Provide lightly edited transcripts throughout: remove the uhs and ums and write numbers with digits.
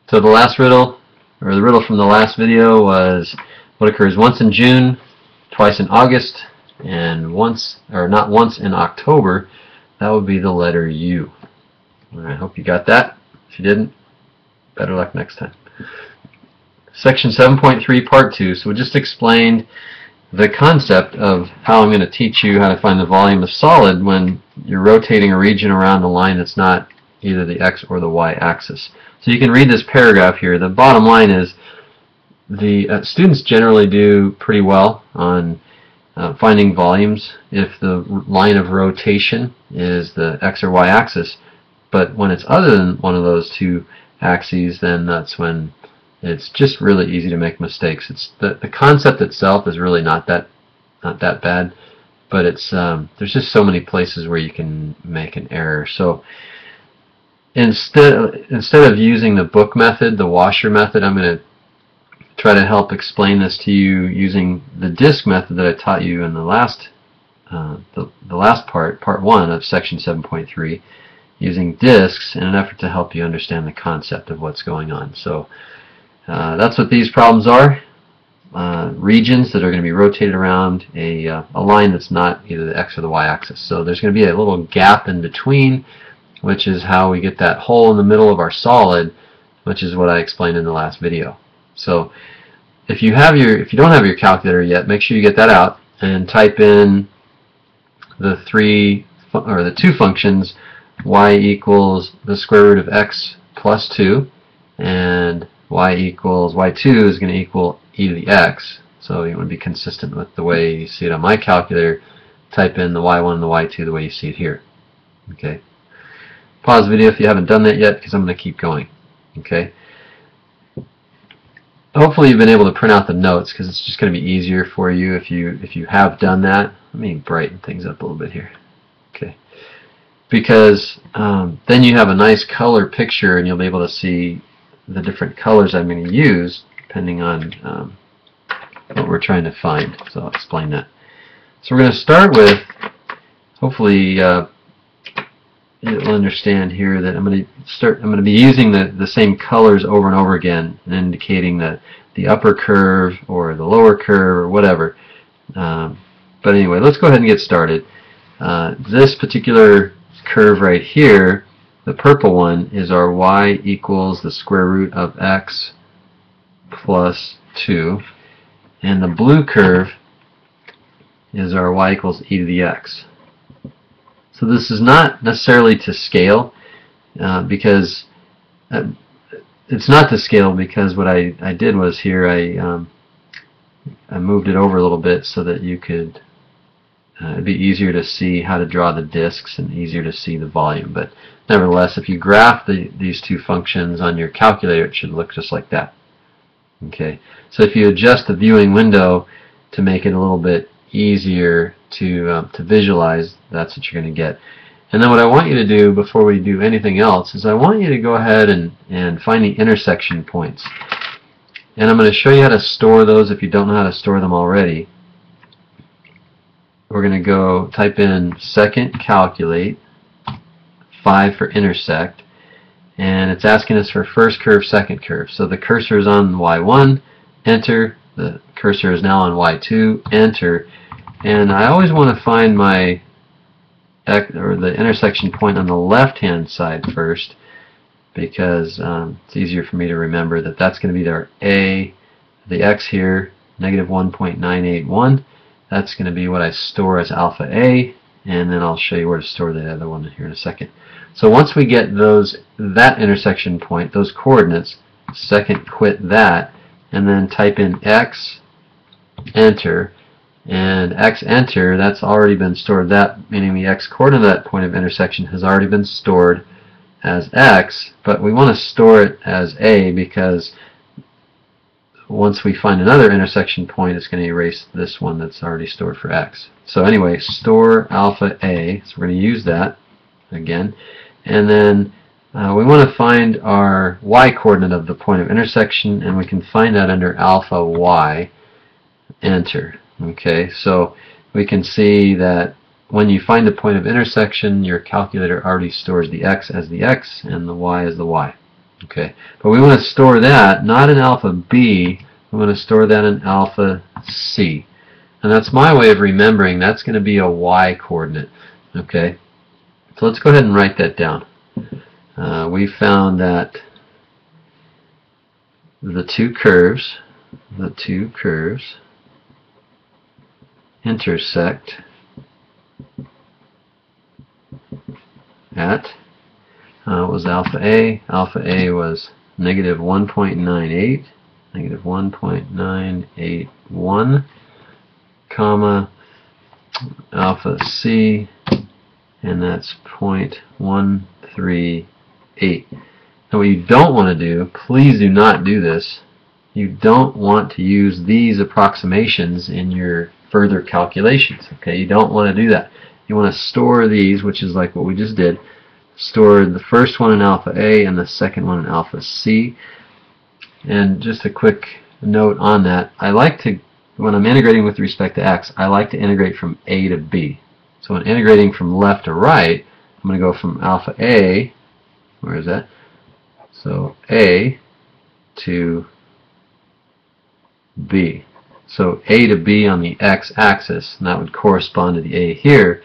So the last riddle, or the riddle from the last video, was what occurs once in June, twice in August, and once, or not once, in October. That would be the letter U. I hope you got that. If you didn't, better luck next time. Section 7.3 Part 2. So we just explained the concept of how I'm going to teach you how to find the volume of solid when you're rotating a region around a line that's not either the X or the Y axis. So you can read this paragraph here. The bottom line is the students generally do pretty well on finding volumes if the line of rotation is the X or Y axis. But when it's other than one of those two axes, then that's when it's just really easy to make mistakes. It's the concept itself is really not that bad, but it's there's just so many places where you can make an error. So instead of using the book method, the washer method, I'm going to try to help explain this to you using the disc method that I taught you in the last part 1 of section 7.3, using discs in an effort to help you understand the concept of what's going on. So that's what these problems are. Regions that are going to be rotated around a line that's not either the X or the Y axis. So there's going to be a little gap in between, which is how we get that hole in the middle of our solid, which is what I explained in the last video. So if you don't have your calculator yet, make sure you get that out and type in the two functions, y equals the square root of x plus 2, and y2 is going to equal e to the x. So you want to be consistent with the way you see it on my calculator. Type in the y1 and the y2 the way you see it here. Okay. Pause the video if you haven't done that yet, because I'm going to keep going. Okay. Hopefully you've been able to print out the notes, because it's just going to be easier for you if you have done that. Let me brighten things up a little bit here. Okay. Because then you have a nice color picture, and you'll be able to see the different colors I'm going to use depending on what we're trying to find. So I'll explain that. So we're going to start with, hopefully you'll understand here that I'm going to be using the same colors over and over again, and indicating the upper curve or the lower curve or whatever. But anyway, let's go ahead and get started. This particular curve right here, the purple one, is our y equals the square root of x plus 2, and the blue curve is our y equals e to the x. So this is not necessarily to scale, because it's not to scale because what I did was here I moved it over a little bit so that you could it'd be easier to see how to draw the discs and easier to see the volume. But nevertheless, if you graph these two functions on your calculator, it should look just like that. Okay. So if you adjust the viewing window to make it a little bit easier to visualize, that's what you're going to get. And then what I want you to do before we do anything else is I want you to go ahead and find the intersection points. And I'm going to show you how to store those if you don't know how to store them already. We're going to go type in second calculate 5 for intersect, and it's asking us for first curve, second curve. So the cursor is on y1, enter. The cursor is now on y2, enter. And I always want to find my the intersection point on the left hand side first, because it's easier for me to remember that that's going to be our a, the x here, negative 1.981. That's going to be what I store as alpha a, and then I'll show you where to store the other one here in a second. So once we get that intersection point, those coordinates, second quit that, and then type in x, enter, and x enter, that's already been stored. That meaning the x coordinate of that point of intersection has already been stored as x, but we want to store it as a because once we find another intersection point, it's going to erase this one that's already stored for x. So anyway, store alpha a, so we're going to use that again, and then we want to find our y coordinate of the point of intersection, and we can find that under alpha y, enter. Okay, so we can see that when you find the point of intersection, your calculator already stores the x as the x and the y as the y. Okay, but we want to store that not in alpha B, we want to store that in alpha C. And that's my way of remembering that's going to be a y coordinate. Okay, so let's go ahead and write that down. We found that the two curves intersect at was alpha A. Alpha A was negative 1.98, negative 1.981, comma, alpha C, and that's 0.138. Now what you don't want to do, please do not do this, you don't want to use these approximations in your further calculations. Okay, you don't want to do that. You want to store these, which is like what we just did. Store the first one in alpha A and the second one in alpha C. And just a quick note on that, I like to, when I'm integrating with respect to x, I like to integrate from A to B. So when integrating from left to right, I'm going to go from alpha A, where is that? So A to B. So A to B on the x-axis, and that would correspond to the A here.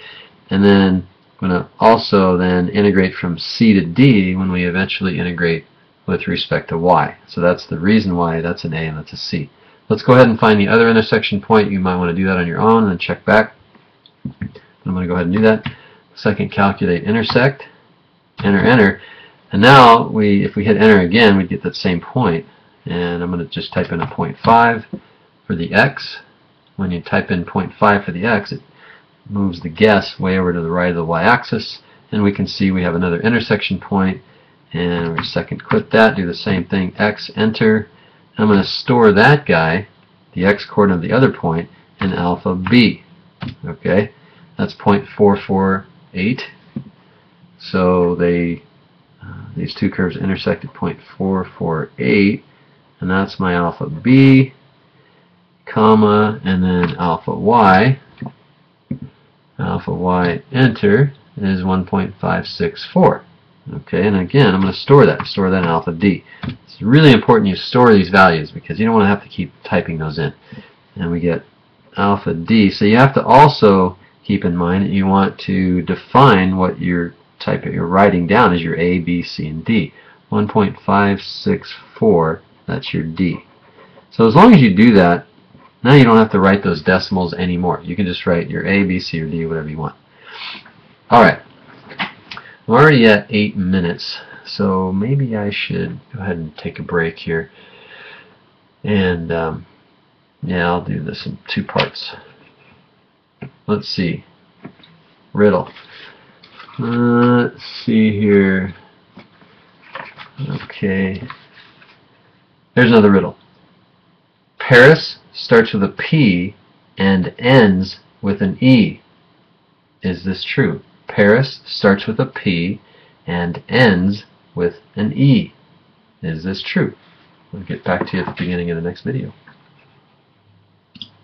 And then I'm going to also then integrate from C to D when we eventually integrate with respect to y. So that's the reason why that's an A and that's a C. Let's go ahead and find the other intersection point. You might want to do that on your own and then check back. I'm going to go ahead and do that. Second, calculate intersect. Enter, enter. And now, if we hit enter again, we'd get that same point. And I'm going to just type in a 0.5 for the x. When you type in 0.5 for the x, it moves the guess way over to the right of the y-axis. And we can see we have another intersection point. And we second click that, do the same thing, x, enter. I'm going to store that guy, the x coordinate of the other point, in alpha b. Okay, that's 0.448. So these two curves intersect at 0.448, and that's my alpha b, comma, and then alpha y. Alpha y, enter, is 1.564. Okay, and again, I'm going to store that in alpha d. It's really important you store these values because you don't want to have to keep typing those in. And we get alpha d. So you have to also keep in mind that you want to define what you're writing down as your A, B, C, and D. 1.564, that's your D. So as long as you do that, now you don't have to write those decimals anymore. You can just write your A, B, C, or D, whatever you want. Alright. I'm already at 8 minutes, so maybe I should go ahead and take a break here. And yeah, I'll do this in 2 parts. Let's see. Riddle. Let's see here. Okay. There's another riddle. Paris starts with a P and ends with an E. Is this true? Paris starts with a P and ends with an E. Is this true? We'll get back to you at the beginning of the next video.